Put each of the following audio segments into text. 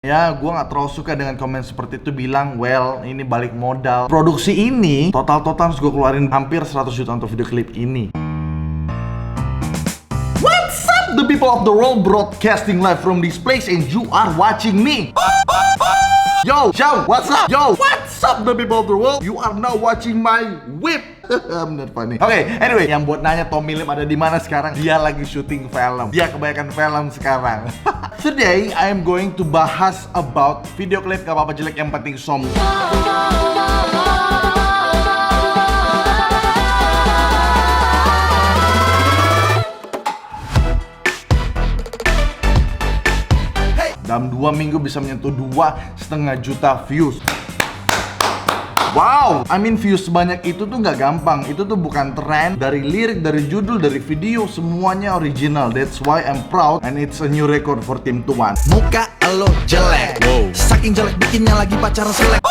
Ya, gue nggak terlalu suka dengan komen seperti itu, bilang, well, ini balik modal. Produksi ini, total harus gue keluarin hampir 100 juta untuk video klip ini. What's up, the people of the world, broadcasting live from this place, and you are watching me. Yo, what's up? Yo, what's up, the people of the world? You are now watching my whip. Bener funny. Oke, anyway, yang buat nanya Tommy Lim ada di mana sekarang? Dia lagi syuting film. Dia kebanyakan film sekarang. Today, I am going to bahas about video klip Gak Apa-Apa Jelek Yang Penting Sombong. Dalam 2 minggu bisa menyentuh 2,5 juta views. Wow, I mean views sebanyak itu tuh nggak gampang. Itu tuh bukan tren, dari lirik, dari judul, dari video, semuanya original. That's why I'm proud and it's a new record for Tim Tuan. Muka lo jelek, saking jelek bikinnya lagi pacaran selek.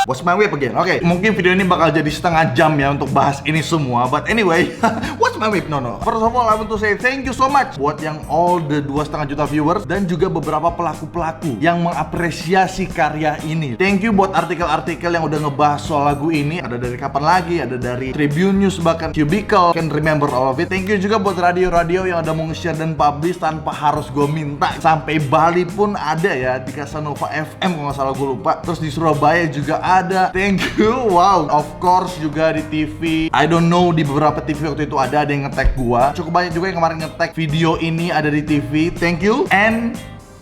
What's my whip again? Oke, mungkin video ini bakal jadi setengah jam ya untuk bahas ini semua. But anyway, what's my whip? No. First of all, I want to say thank you so much buat yang all the 2,5 juta viewers dan juga beberapa pelaku-pelaku yang mengapresiasi karya ini. Thank you buat artikel-artikel yang udah ngebahas soal lagu ini. Ada dari Kapan Lagi, ada dari Tribune News, bahkan Cubicle. Can remember all of it. Thank you juga buat radio-radio yang udah mau nge-share dan publish tanpa harus gue minta. Sampai Bali pun ada ya, di Casanova FM kalau nggak salah, gue lupa. Terus di Surabaya juga ada. Thank you. Wow. Of course juga di TV. I don't know, di beberapa TV waktu itu ada yang nge-tag gua. Cukup banyak juga yang kemarin nge-tag video ini ada di TV. Thank you. And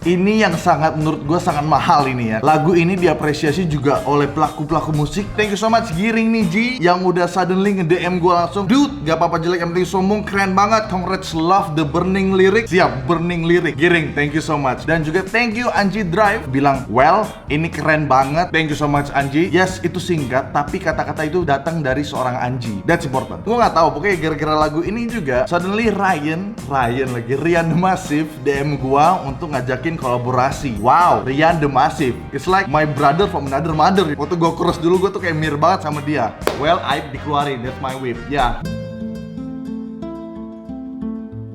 ini yang sangat, menurut gue sangat mahal ini ya. Lagu ini diapresiasi juga oleh pelaku-pelaku musik. Thank you so much Giring nih Ji, yang udah suddenly nge-DM gue langsung, dude, Gak Apa-Apa Jelek Yang Penting Sombong keren banget, congrats, love the burning lyric. Siap, burning lyric. Giring, thank you so much. Dan juga thank you Anji Drive, bilang, well, ini keren banget. Thank you so much Anji. Yes, itu singkat, tapi kata-kata itu datang dari seorang Anji. That's important. Gue gak tahu, pokoknya gara-gara lagu ini juga suddenly Rian The Massive DM gue untuk ngajakin kolaborasi. Wow, Rian The Massive, it's like my brother from another mother. Waktu gue kurus dulu, gue tuh kayak mirip banget sama dia. Well, I dikeluarin, that's my whip. Ya,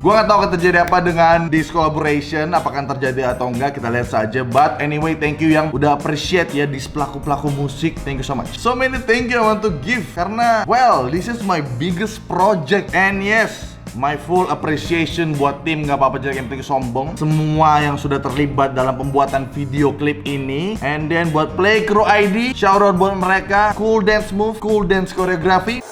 gue gak tahu akan terjadi apa dengan this collaboration, apakah akan terjadi atau enggak, kita lihat saja. But anyway, thank you yang udah appreciate ya di pelaku-pelaku musik. Thank you so much. So many thank you I want to give, karena well, this is my biggest project. And yes, my full appreciation buat tim Gak Apa-Apa Jelek Yang Penting Sombong, semua yang sudah terlibat dalam pembuatan video klip ini. And then buat Play Crew ID, shout out buat mereka. Cool dance move, cool dance choreography.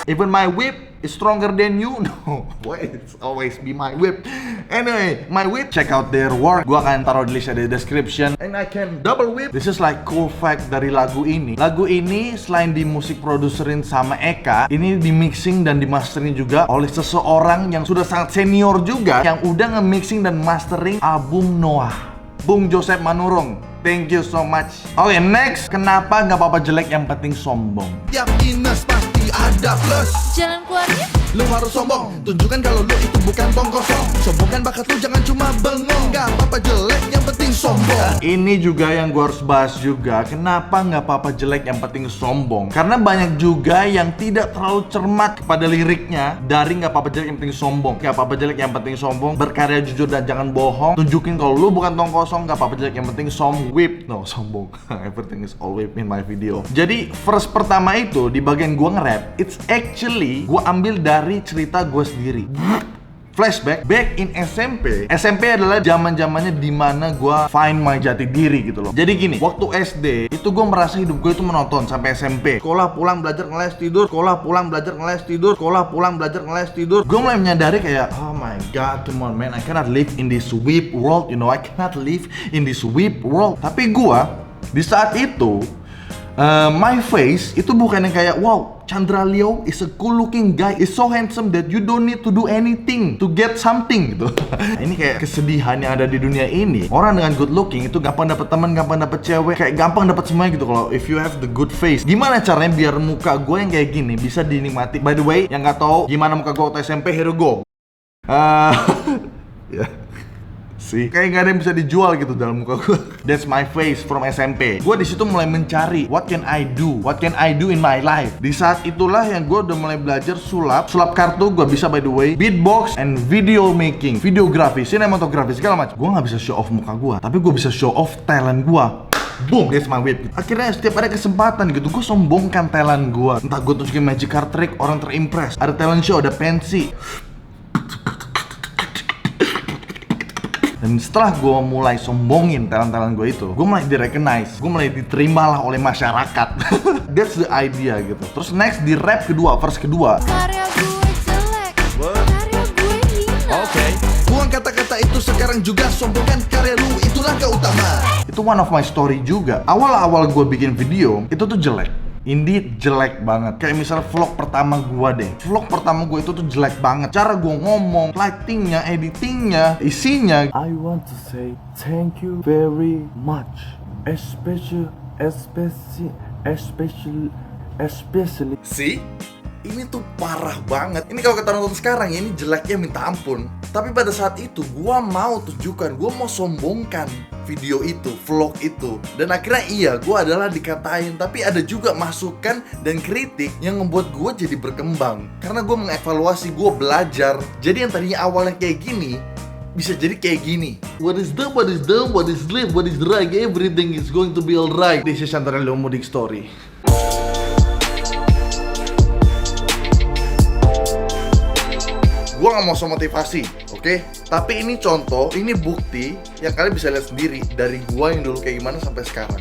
Even my whip is stronger than you. No, why it's always be my whip. Anyway, my whip, check out their work. Gua akan taruh di list di description. And I can double whip. This is like cool fact dari lagu ini. Lagu ini selain di musik produserin sama Eka, ini di mixing dan di mastering juga oleh seseorang yang sudah sangat senior juga, yang udah nge-mixing dan mastering album Noah, Bung Joseph Manurung. Thank you so much. Oke, next, kenapa Gak Apa-Apa Jelek Yang Penting Sombong? Tiap minus pasti ada plus. Jalan keluarnya? Lu harus sombong, tunjukkan kalau lu itu bukan tong kosong. Sombongkan bakat lu, jangan cuma bengong. Gak apa-apa jelek, yang penting sombong. Ini juga yang gue harus bahas juga. Kenapa Gak Apa-Apa Jelek Yang Penting Sombong? Karena banyak juga yang tidak terlalu cermat kepada liriknya dari Gak Apa-Apa Jelek Yang Penting Sombong. Gak Apa-Apa Jelek Yang Penting Sombong, berkarya jujur dan jangan bohong. Tunjukin kalau lu bukan tong kosong. Gak Apa-Apa Jelek Yang Penting Whip. No, sombong. Everything is all whip in my video. Jadi verse pertama itu di bagian gue nge-rap, it's actually gue ambil dari cerita gue sendiri. Flashback back in SMP. SMP adalah zaman-zamannya dimana gue find my jati diri gitu loh. Jadi gini, waktu SD itu gue merasa hidup gue itu menonton sampai SMP. Sekolah pulang belajar ngeles tidur, sekolah pulang belajar ngeles tidur, sekolah pulang belajar ngeles tidur. Gue mulai menyadari kayak, oh my god, come on man, I cannot live in this whip world, you know, I cannot live in this whip world. Tapi gue di saat itu my face itu bukan yang kayak, wow, Chandra Leo is a cool looking guy, is so handsome that you don't need to do anything to get something gitu. Ini kayak kesedihan yang ada di dunia ini. Orang dengan good looking itu gampang dapet teman, gampang dapet cewek, kayak gampang dapet semuanya gitu kalau if you have the good face. Gimana caranya biar muka gue yang kayak gini bisa dinikmati? By the way, yang nggak tahu gimana muka gue waktu SMP, here we go. Ya. sih? Kayak gak ada yang bisa dijual gitu dalam muka gue. That's my face from SMP. Gue di situ mulai mencari what can I do in my life. Di saat itulah yang gue udah mulai belajar sulap kartu gue bisa, by the way, beatbox and video making, videografi, sinematografi, segala macam. Gue nggak bisa show off muka gue, tapi gue bisa show off talent gue. Boom, that's my whip. Akhirnya setiap ada kesempatan gitu, gue sombongkan talent gue. Entah gue tunjukin magic card trick, orang terimpress. Ada talent show, ada pensi. Dan setelah gue mulai sombongin talent-talent gue itu, gue mulai di-recognize, gue mulai diterima lah oleh masyarakat. That's the idea gitu. Terus next di rap kedua, verse kedua. Karya gue jelek, karya gue hina. Oke, buang kata-kata itu sekarang juga sombongkan karya lu, itulah keutamaan. Itu one of my story juga. Awal-awal gue bikin video, itu tuh jelek. Indeed jelek banget. Kayak misalnya vlog pertama gue deh. Vlog pertama gue itu tuh jelek banget. Cara gue ngomong, lightingnya, editingnya, isinya. I want to say thank you very much, especially. See? Ini tuh parah banget. Ini kalau kita nonton sekarang, ini jeleknya minta ampun. Tapi pada saat itu, gua mau tunjukkan, gua mau sombongkan video itu, vlog itu. Dan akhirnya iya, gua adalah dikatain. Tapi ada juga masukan dan kritik yang membuat gua jadi berkembang. Karena gua mengevaluasi, gua belajar. Jadi yang tadinya awalnya kayak gini, bisa jadi kayak gini. What is dumb, what is dumb, what is left, what is right, everything is going to be alright. This is Chandra Leo Mudik Story. Gue gak mau motivasi, oke? Tapi ini contoh, ini bukti yang kalian bisa lihat sendiri dari gue yang dulu kayak gimana sampai sekarang.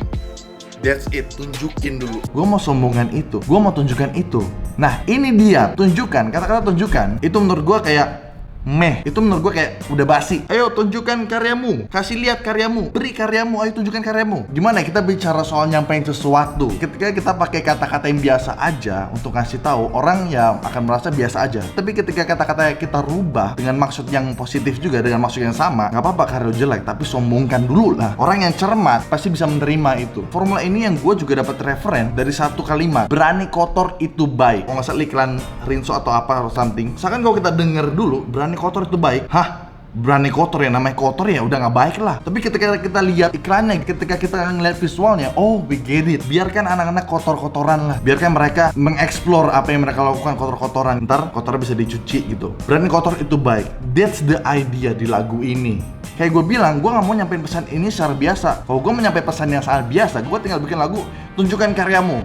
That's it, tunjukin dulu. Gue mau sombongan itu, gue mau tunjukkan itu. Nah ini dia, tunjukkan, kata-kata tunjukkan. Itu menurut gue kayak meh, itu menurut gue kayak udah basi. Ayo tunjukkan karyamu, kasih lihat karyamu, beri karyamu, ayo tunjukkan karyamu. Gimana kita bicara soal nyampein sesuatu? Ketika kita pakai kata-kata yang biasa aja untuk ngasih tahu, orang ya akan merasa biasa aja. Tapi ketika kata-kata kita rubah dengan maksud yang positif juga, dengan maksud yang sama, nggak apa-apa karya jelek, tapi sombongkan dulu lah. Orang yang cermat pasti bisa menerima itu. Formula ini yang gue juga dapat referen dari satu kalimat, berani kotor itu baik. Kalau nggak salah iklan Rinso atau apa or something. Misalkan kalau kita denger dulu, berani kotor itu baik. Hah? Berani kotor ya? Namanya kotor ya udah nggak baik lah. Tapi ketika kita lihat iklannya, ketika kita ngeliat visualnya, oh we get it. Biarkan anak-anak kotor-kotoran lah. Biarkan mereka mengeksplor apa yang mereka lakukan kotor-kotoran. Ntar kotor bisa dicuci gitu. Berani kotor itu baik. That's the idea di lagu ini. Kayak gue bilang, gue gak mau nyampein pesan ini secara biasa. Kalau gue menyampaikan pesan yang sangat biasa, gue tinggal bikin lagu, tunjukkan karyamu.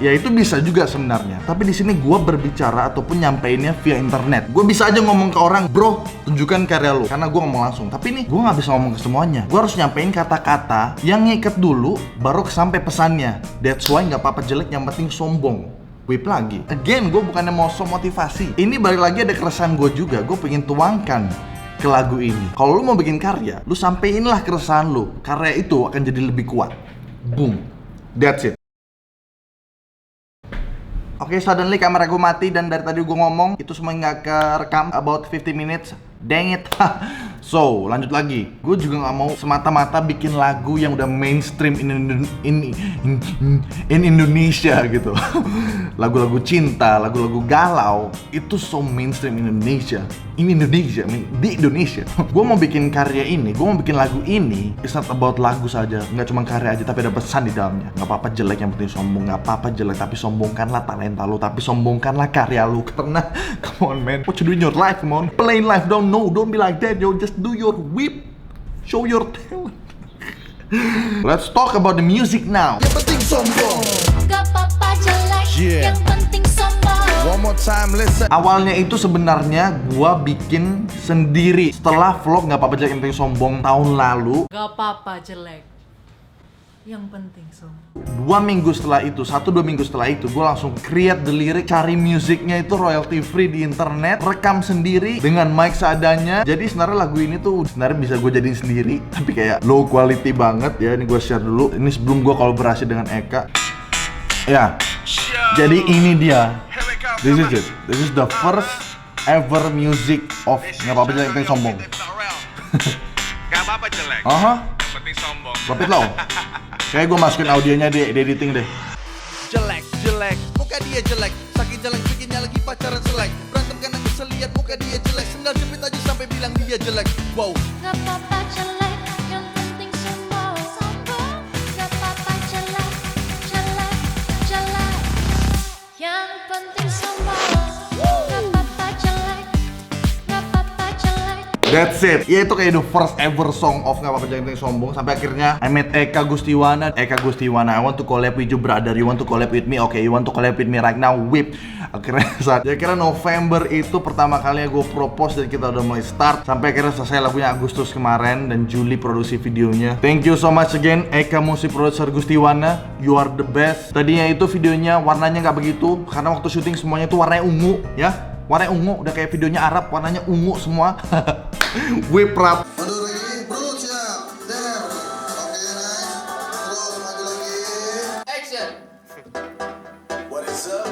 Ya itu bisa juga sebenarnya. Tapi di sini gue berbicara ataupun nyampeinnya via internet. Gue bisa aja ngomong ke orang, bro, tunjukkan karya lu. Karena gue ngomong langsung. Tapi nih, gue nggak bisa ngomong ke semuanya. Gue harus nyampein kata-kata yang ngikat dulu, baru sampai pesannya. That's why nggak apa-apa jelek, yang penting sombong. Whip lagi. Again, gue bukannya mau motivasi. Ini balik lagi ada keresahan gue juga. Gue pengen tuangkan ke lagu ini. Kalau lu mau bikin karya, lu sampeinlah keresahan lu. Karya itu akan jadi lebih kuat. Boom. That's it. Oke, suddenly kamera gue mati dan dari tadi gue ngomong itu semua nggak kerekam about 50 minutes. Dang it. So, lanjut lagi. Gue juga nggak mau semata-mata bikin lagu yang udah mainstream in Indonesia gitu. Lagu-lagu cinta, lagu-lagu galau itu so mainstream Indonesia. In Indonesia, di Indonesia. Gue mau bikin karya ini, gue mau bikin lagu ini. It's not about lagu saja, nggak cuma karya aja, tapi ada pesan di dalamnya. Nggak apa-apa jelek, yang penting sombong. Nggak apa-apa jelek, tapi sombongkanlah talenta lu, tapi sombongkanlah karya lu. Karena, come on man, what you do in your life, come on. Plain life, don't be like that, yo. Just do your whip, show your talent. Let's talk about the music now. Yang penting sombong. Gak apa-apa jelek, Yeah. yang penting sombong. One more time, listen. Awalnya itu sebenarnya gua bikin sendiri. Setelah vlog nggak apa-apa jelek, yang penting sombong tahun lalu. Gak apa-apa jelek, yang penting sombong. 2 minggu setelah itu, 1-2 minggu setelah itu, gue langsung create the lyric, cari musiknya itu royalty free di internet, rekam sendiri dengan mic seadanya. Jadi sebenarnya lagu ini tuh sebenarnya bisa gue jadiin sendiri, tapi kayak low quality banget ya. Ini gue share dulu. Ini sebelum gue kolaborasi dengan Eka. Ya, jadi ini dia. This is it. This is the first ever music of nggak apa-apa jelek, yang penting sombong. Gak apa-apa jelek, Aha, yang penting sombong. rapid low. Kayak gue masukin audionya di editing deh. Jelek, muka dia jelek. Saking jelek bikinnya lagi pacaran selek. Berantem karena bisa lihat muka dia jelek. Sendal jepit aja sampai bilang dia jelek. Wow. Gak apa-apa jelek, yang penting sombong. Gak apa-apa jelek, jelek, jelek, yang penting sombong. Gak apa-apa jelek, gak apa-apa jelek. That's it. Ya itu kayak the first ever song of Nggak Apa-apa Jangan Sombong. Sampai akhirnya I met Eka Gustiwana. Eka Gustiwana, I want to collab with you brother. You want to collab with me? Okay, you want to collab with me right now? Whip. Akhirnya saat ya kira November itu pertama kali gue propose dan kita udah mulai start. Sampai akhirnya selesai lagunya Agustus kemarin dan Juli produksi videonya. Thank you so much again Eka Musik Producer Gustiwana. You are the best. Tadinya itu videonya warnanya nggak begitu karena waktu syuting semuanya itu warnanya ungu ya. Warnanya ungu, udah kayak videonya Arab, warnanya ungu semua. Whip rap. Mundur lagi, bro, siap. There. Oke, nice. Terus maju lagi. Action. What is up?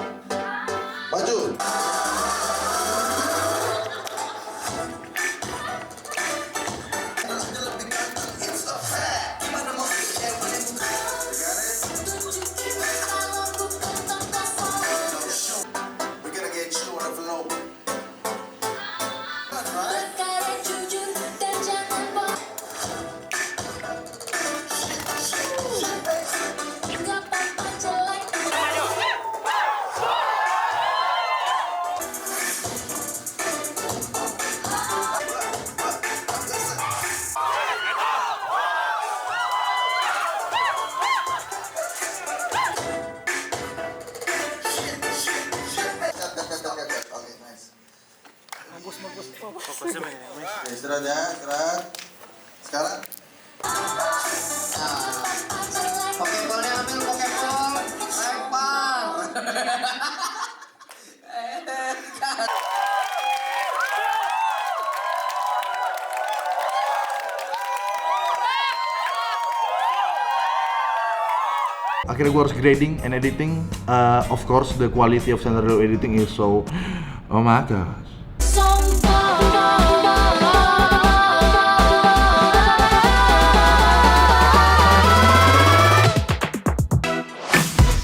Maju. We gotta get you on the floor. Perkara jujur dan jangan bohong. Gak apa-apa jelek. Oke, nice. Oke, istirahat ya, istirahat. Sekarang. Pokeballnya ambil Pokeball. Lempar. Akhirnya gue harus grading and editing. Of course, the quality of scenario editing is so, oh my gosh.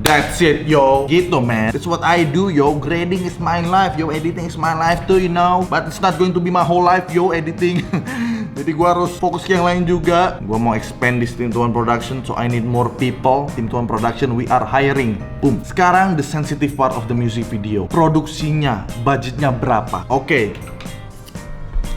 That's it, yo. Gitu, man. That's what I do, yo. Grading is my life, yo. Editing is my life too, you know. But it's not going to be my whole life, yo. Editing. Jadi gua harus fokus ke yang lain juga. Gua mau expand di Tim Tuan Production, so I need more people. Tim Tuan Production, we are hiring. Boom. Sekarang the sensitive part of the music video. Produksinya, budgetnya berapa? Oke.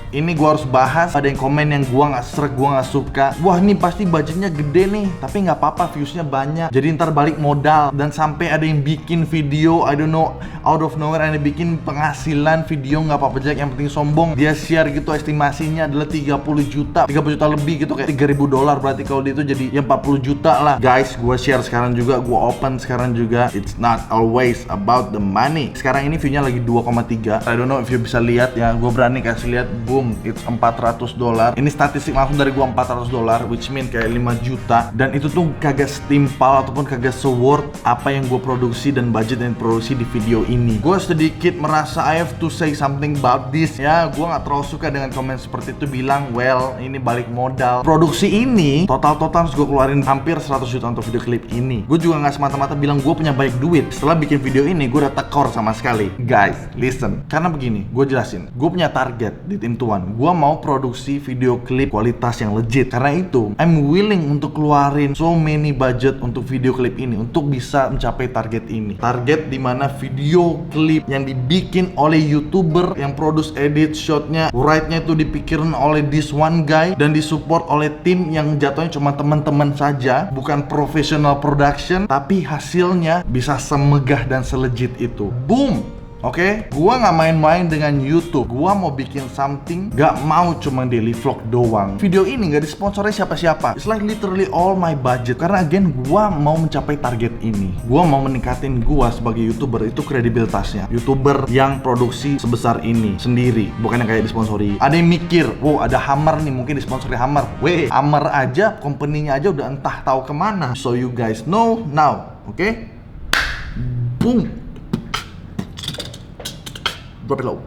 Ini gua harus bahas. Ada yang komen yang gua nggak srek, gua nggak suka. Wah, ini pasti budgetnya gede nih, tapi nggak apa-apa, viewsnya banyak. Jadi ntar balik modal. Dan sampai ada yang bikin video, I don't know, out of nowhere ada yang bikin penghasilan video Nggak Apa-apa Jelek Yang Penting Sombong. Dia share gitu, estimasinya adalah 30 juta lebih gitu, kayak $3.000 berarti kalau dia itu jadi ya 40 juta lah. Guys, gua share sekarang juga, gua open sekarang juga. It's not always about the money. Sekarang ini view-nya lagi 2,3. I don't know if you bisa lihat ya, gua berani kasih lihat. Boom, it's $400. Ini statistik langsung dari gua $400, which mean kayak 5 juta. Dan itu tuh kagak setimpal ataupun kagak se-worth apa yang gua produksi dan budget yang produksi di video ini. Gua sedikit merasa I have to say something about this ya. Gua nggak terlalu suka dengan komen seperti itu, bilang well ini balik modal. Produksi ini total harus gua keluarin hampir 100 juta untuk video klip ini. Gua juga nggak semata-mata bilang gua punya banyak duit. Setelah bikin video ini gua udah tekor sama sekali. Guys, listen. Karena begini, gua jelasin. Gua punya target di Tim Tuan. Gua mau produksi video klip kualitas yang legit. Karena itu, I'm willing untuk keluarin so many budget untuk video klip ini untuk bisa mencapai target ini. Target dimana video klip yang dibikin oleh YouTuber yang produce edit shotnya, write-nya itu dipikirin oleh this one guy dan disupport oleh tim yang jatuhnya cuma teman-teman saja, bukan professional production, tapi hasilnya bisa semegah dan selejit itu. Boom! Oke, gua nggak main-main dengan YouTube. Gua mau bikin something, nggak mau cuma daily vlog doang. Video ini nggak disponsori siapa-siapa. It's like literally all my budget. Karena again, gua mau mencapai target ini. Gua mau meningkatin gua sebagai YouTuber itu kredibilitasnya. YouTuber yang produksi sebesar ini sendiri, bukan yang kayak disponsori. Ada yang mikir, wow ada Hammer nih, mungkin disponsori Hammer. Weh, Hammer aja, company-nya aja udah entah tahu kemana. So you guys know now, oke? Boom. Drop it low.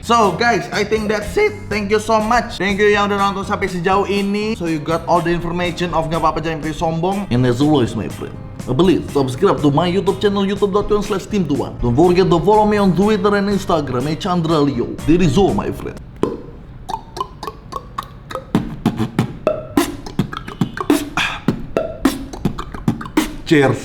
So guys, I think that's it. Thank you so much. Thank you yang udah nonton sampai sejauh ini. So you got all the information of Nggak Apa-apa Jangan Penting Sombong. And as always my friend, Please subscribe to my YouTube channel youtube.com/team21. Don't forget to follow me on Twitter and Instagram Chandra Leo. That is all, my friend. Cheers.